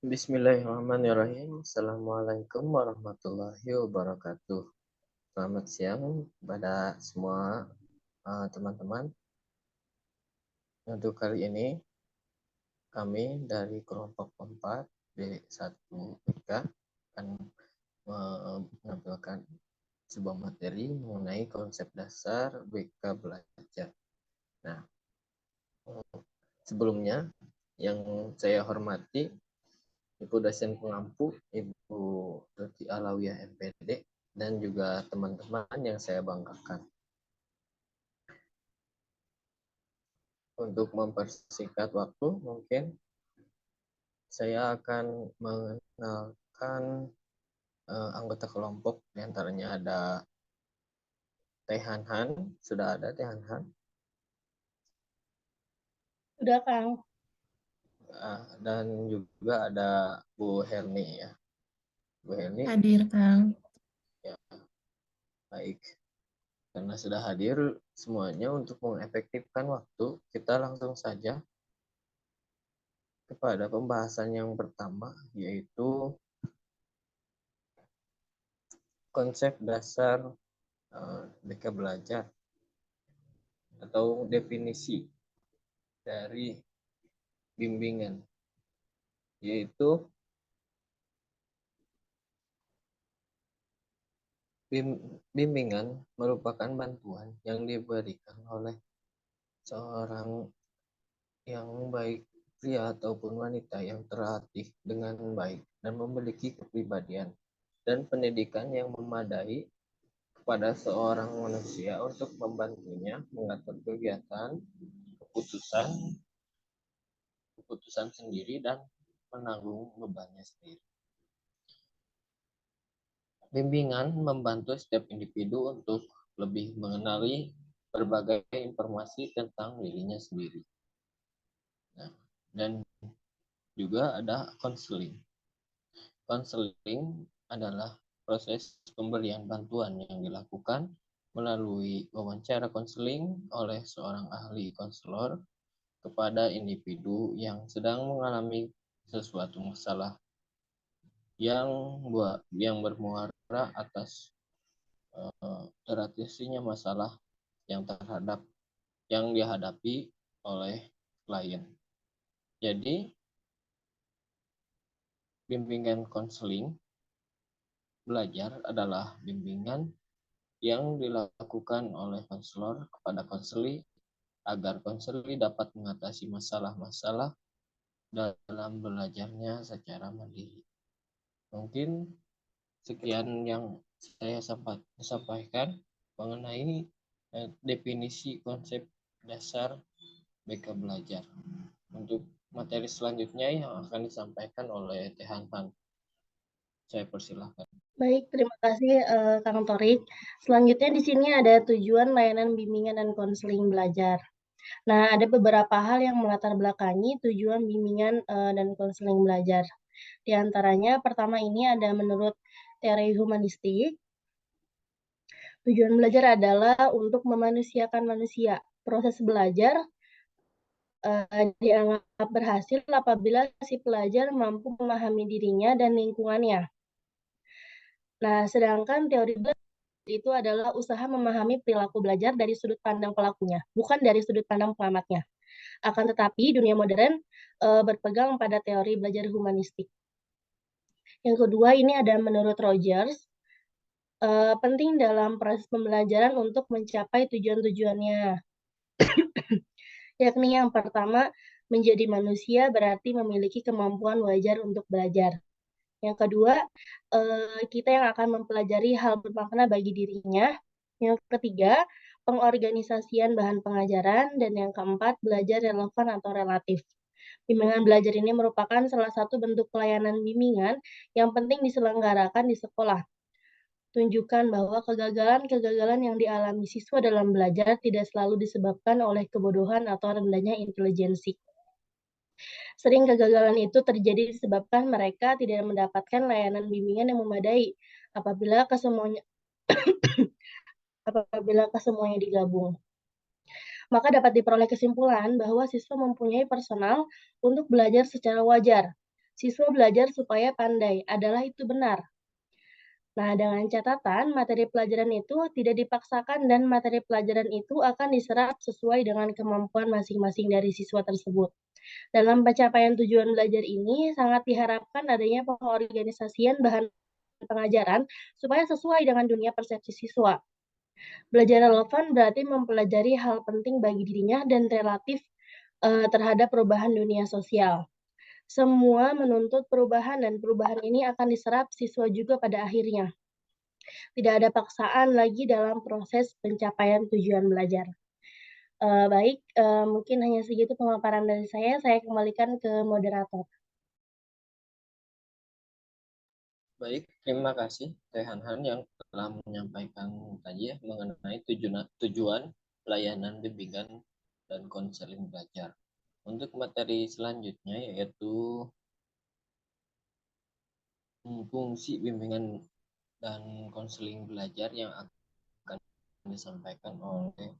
Bismillahirrahmanirrahim. Assalamualaikum warahmatullahi wabarakatuh. Selamat siang kepada semua teman-teman. Untuk kali ini kami dari kelompok 4 D1 akan menampilkan sebuah materi mengenai konsep dasar BK belajar. Nah, sebelumnya yang saya hormati Ibu dosen pengampu, Ibu Tuti Alawiyah MPD, dan juga teman-teman yang saya banggakan. Untuk mempersingkat waktu, mungkin saya akan mengenalkan anggota kelompok. Di antaranya ada Teh Han. Sudah ada Teh Han? Sudah, Kang. Dan juga ada Bu Herni ya. Bu Herni. Hadir, Kang. Ya, baik. Karena sudah hadir semuanya, untuk mengefektifkan waktu, kita langsung saja kepada pembahasan yang pertama, yaitu konsep dasar BK belajar atau definisi dari bimbingan, yaitu bimbingan merupakan bantuan yang diberikan oleh seorang yang baik pria ataupun wanita yang terlatih dengan baik dan memiliki kepribadian dan pendidikan yang memadai kepada seorang manusia untuk membantunya mengatur kegiatan, keputusan sendiri, dan menanggung bebannya sendiri. Bimbingan membantu setiap individu untuk lebih mengenali berbagai informasi tentang dirinya sendiri. Nah, dan juga ada konseling. Konseling adalah proses pemberian bantuan yang dilakukan melalui wawancara konseling oleh seorang ahli konselor kepada individu yang sedang mengalami sesuatu masalah yang bermuara atas teratasinya masalah yang dihadapi oleh klien. Jadi, bimbingan konseling belajar adalah bimbingan yang dilakukan oleh konselor kepada konseli agar konseli dapat mengatasi masalah-masalah dalam belajarnya secara mandiri. Mungkin sekian yang saya sampaikan mengenai definisi konsep dasar BK belajar. Untuk materi selanjutnya yang akan disampaikan oleh Teh Han. Saya persilahkan. Baik, terima kasih Kang Torik. Selanjutnya di sini ada tujuan layanan bimbingan dan konseling belajar. Nah, ada beberapa hal yang melatar belakangi tujuan bimbingan dan konseling belajar. Di antaranya, pertama ini ada menurut teori humanistik, tujuan belajar adalah untuk memanusiakan manusia. Proses belajar dianggap berhasil apabila si pelajar mampu memahami dirinya dan lingkungannya. Nah, sedangkan teori belajar itu adalah usaha memahami perilaku belajar dari sudut pandang pelakunya, bukan dari sudut pandang pengamatnya. Akan tetapi, dunia modern berpegang pada teori belajar humanistik. Yang kedua, ini ada menurut Rogers, penting dalam proses pembelajaran untuk mencapai tujuan-tujuannya. Yakni yang pertama, menjadi manusia berarti memiliki kemampuan wajar untuk belajar. Yang kedua, kita yang akan mempelajari hal bermakna bagi dirinya. Yang ketiga, pengorganisasian bahan pengajaran. Dan yang keempat, belajar relevan atau relatif. Bimbingan belajar ini merupakan salah satu bentuk pelayanan bimbingan yang penting diselenggarakan di sekolah. Tunjukkan bahwa kegagalan-kegagalan yang dialami siswa dalam belajar tidak selalu disebabkan oleh kebodohan atau rendahnya intelijensi. Sering kegagalan itu terjadi disebabkan mereka tidak mendapatkan layanan bimbingan yang memadai apabila kesemuanya digabung. Maka dapat diperoleh kesimpulan bahwa siswa mempunyai personal untuk belajar secara wajar. Siswa belajar supaya pandai, adalah itu benar. Nah, dengan catatan materi pelajaran itu tidak dipaksakan dan materi pelajaran itu akan diserap sesuai dengan kemampuan masing-masing dari siswa tersebut. Dalam pencapaian tujuan belajar ini, sangat diharapkan adanya pengorganisasian bahan pengajaran supaya sesuai dengan dunia persepsi siswa. Belajar relevan berarti mempelajari hal penting bagi dirinya dan relatif terhadap perubahan dunia sosial. Semua menuntut perubahan dan perubahan ini akan diserap siswa juga pada akhirnya. Tidak ada paksaan lagi dalam proses pencapaian tujuan belajar. Baik, mungkin hanya segitu pemaparan dari saya kembalikan ke moderator. Baik, terima kasih Teh Han yang telah menyampaikan tadi ya mengenai tujuan pelayanan bimbingan dan konseling belajar. Untuk materi selanjutnya yaitu fungsi bimbingan dan konseling belajar yang akan disampaikan oleh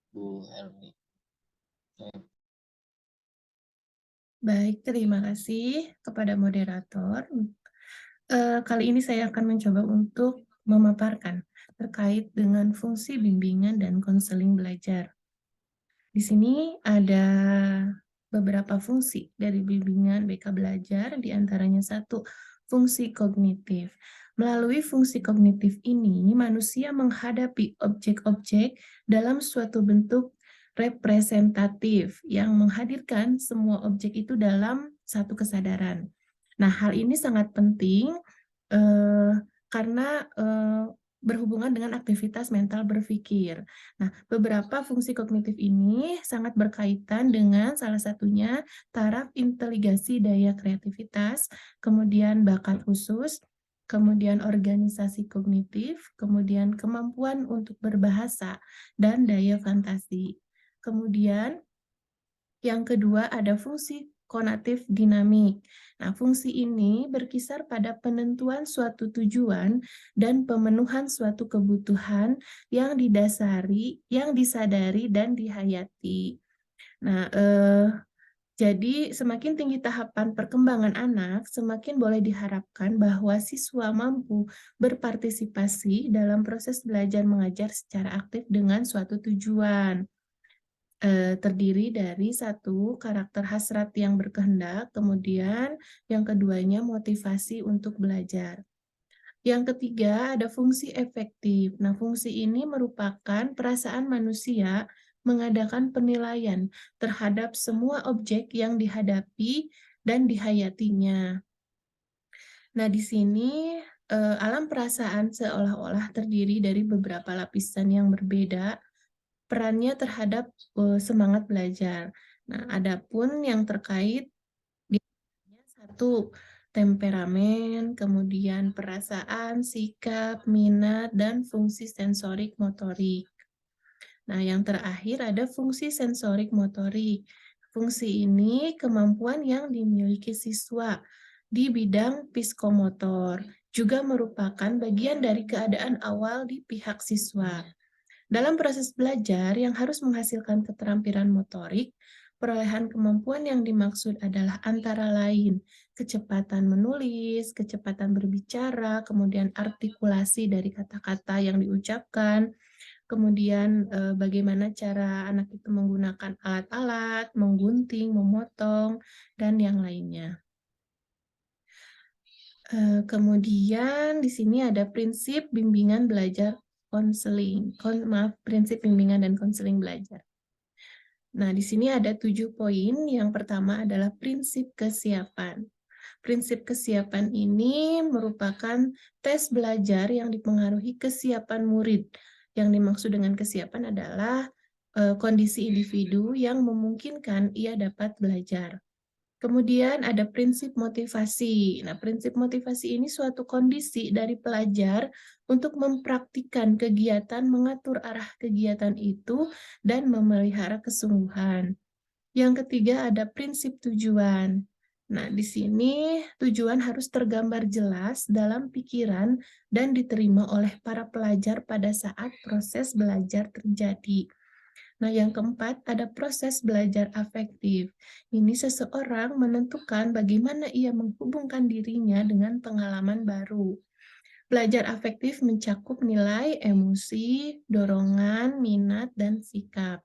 Bu Helmi. Baik, terima kasih kepada moderator. Kali ini saya akan mencoba untuk memaparkan terkait dengan fungsi bimbingan dan konseling belajar. Di sini ada beberapa fungsi dari bimbingan BK Belajar, di antaranya satu, fungsi kognitif. Melalui fungsi kognitif ini, manusia menghadapi objek-objek dalam suatu bentuk representatif yang menghadirkan semua objek itu dalam satu kesadaran. Nah, hal ini sangat penting karena berhubungan dengan aktivitas mental berpikir. Nah, beberapa fungsi kognitif ini sangat berkaitan dengan salah satunya taraf inteligasi daya kreativitas, kemudian bakat khusus, kemudian organisasi kognitif, kemudian kemampuan untuk berbahasa, dan daya fantasi. Kemudian yang kedua ada fungsi konatif dinamik. Nah, fungsi ini berkisar pada penentuan suatu tujuan dan pemenuhan suatu kebutuhan yang didasari, yang disadari, dan dihayati. Nah, jadi semakin tinggi tahapan perkembangan anak, semakin boleh diharapkan bahwa siswa mampu berpartisipasi dalam proses belajar mengajar secara aktif dengan suatu tujuan. Terdiri dari satu, karakter hasrat yang berkehendak, kemudian yang keduanya motivasi untuk belajar. Yang ketiga ada fungsi efektif. Nah, fungsi ini merupakan perasaan manusia mengadakan penilaian terhadap semua objek yang dihadapi dan dihayatinya. Nah, di sini alam perasaan seolah-olah terdiri dari beberapa lapisan yang berbeda, perannya terhadap semangat belajar. Nah, adapun yang terkait di satu, temperamen, kemudian perasaan, sikap, minat, dan fungsi sensorik motorik. Nah, yang terakhir ada fungsi sensorik motorik. Fungsi ini kemampuan yang dimiliki siswa di bidang psikomotor, juga merupakan bagian dari keadaan awal di pihak siswa. Dalam proses belajar yang harus menghasilkan keterampilan motorik, perolehan kemampuan yang dimaksud adalah antara lain kecepatan menulis, kecepatan berbicara, kemudian artikulasi dari kata-kata yang diucapkan, kemudian bagaimana cara anak itu menggunakan alat-alat, menggunting, memotong, dan yang lainnya. Kemudian di sini ada prinsip bimbingan belajar prinsip bimbingan dan konseling belajar. Nah, di sini ada 7 poin. Yang pertama adalah prinsip kesiapan. Prinsip kesiapan ini merupakan tes belajar yang dipengaruhi kesiapan murid. Yang dimaksud dengan kesiapan adalah kondisi individu yang memungkinkan ia dapat belajar. Kemudian ada prinsip motivasi. Nah, prinsip motivasi ini suatu kondisi dari pelajar untuk mempraktikkan kegiatan, mengatur arah kegiatan itu, dan memelihara kesungguhan. Yang ketiga ada prinsip tujuan. Nah, di sini tujuan harus tergambar jelas dalam pikiran dan diterima oleh para pelajar pada saat proses belajar terjadi. Nah, yang keempat, ada proses belajar afektif. Ini seseorang menentukan bagaimana ia menghubungkan dirinya dengan pengalaman baru. Belajar afektif mencakup nilai, emosi, dorongan, minat, dan sikap.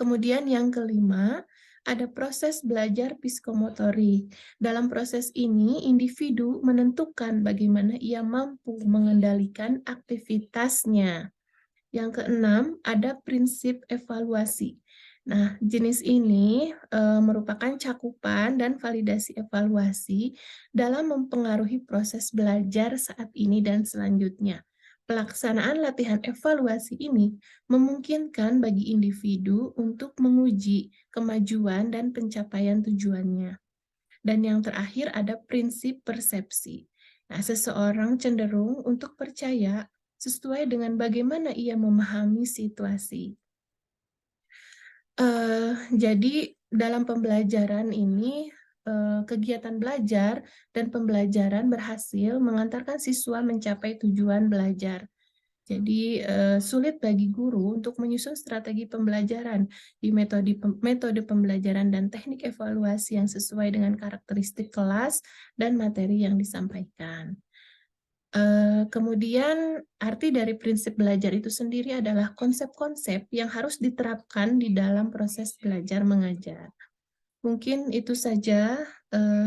Kemudian yang kelima, ada proses belajar psikomotorik. Dalam proses ini, individu menentukan bagaimana ia mampu mengendalikan aktivitasnya. Yang keenam, ada prinsip evaluasi. Nah, jenis ini merupakan cakupan dan validasi evaluasi dalam mempengaruhi proses belajar saat ini dan selanjutnya. Pelaksanaan latihan evaluasi ini memungkinkan bagi individu untuk menguji kemajuan dan pencapaian tujuannya. Dan yang terakhir ada prinsip persepsi. Nah, seseorang cenderung untuk percaya sesuai dengan bagaimana ia memahami situasi. Jadi dalam pembelajaran ini, kegiatan belajar dan pembelajaran berhasil mengantarkan siswa mencapai tujuan belajar. Jadi sulit bagi guru untuk menyusun strategi pembelajaran di metode pembelajaran dan teknik evaluasi yang sesuai dengan karakteristik kelas dan materi yang disampaikan. Kemudian arti dari prinsip belajar itu sendiri adalah konsep-konsep yang harus diterapkan di dalam proses belajar mengajar. Mungkin itu saja,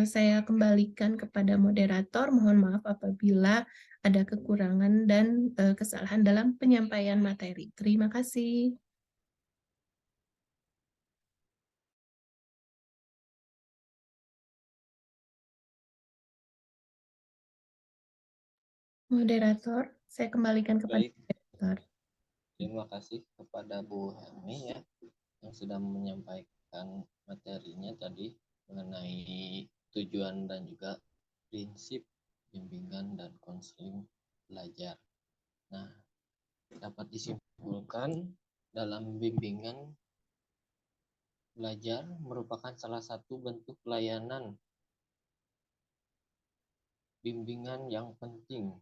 saya kembalikan kepada moderator. Mohon maaf apabila ada kekurangan dan kesalahan dalam penyampaian materi. Terima kasih. Moderator, saya kembalikan kepada Baik, moderator. terima kasih kepada Bu Helmi ya yang sudah menyampaikan materinya tadi mengenai tujuan dan juga prinsip bimbingan dan konseling belajar. Nah, dapat disimpulkan dalam bimbingan belajar merupakan salah satu bentuk pelayanan bimbingan yang penting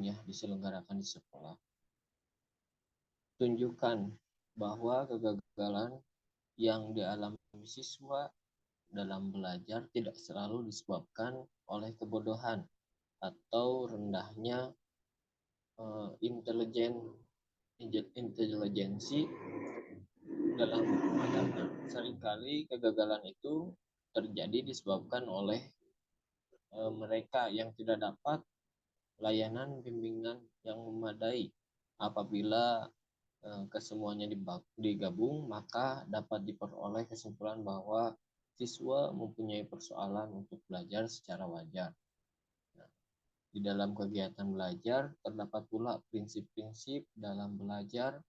ya diselenggarakan di sekolah. Tunjukkan bahwa kegagalan yang dialami siswa dalam belajar tidak selalu disebabkan oleh kebodohan atau rendahnya intelijensi dalam pemahaman. Seringkali kegagalan itu terjadi disebabkan oleh mereka yang tidak dapat layanan bimbingan yang memadai. Apabila kesemuanya digabung, maka dapat diperoleh kesimpulan bahwa siswa mempunyai persoalan untuk belajar secara wajar. Nah, di dalam kegiatan belajar terdapat pula prinsip-prinsip dalam belajar.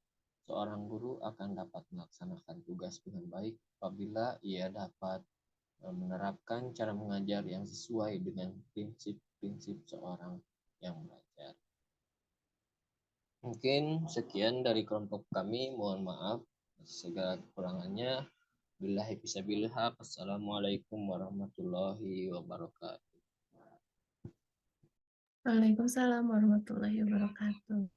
Seorang guru akan dapat melaksanakan tugas dengan baik apabila ia dapat menerapkan cara mengajar yang sesuai dengan prinsip-prinsip seorang yang belajar. Mungkin sekian dari kelompok kami. Mohon maaf segala kekurangannya. Billahi fisabilillah. Assalamualaikum warahmatullahi wabarakatuh. Waalaikumsalam warahmatullahi wabarakatuh.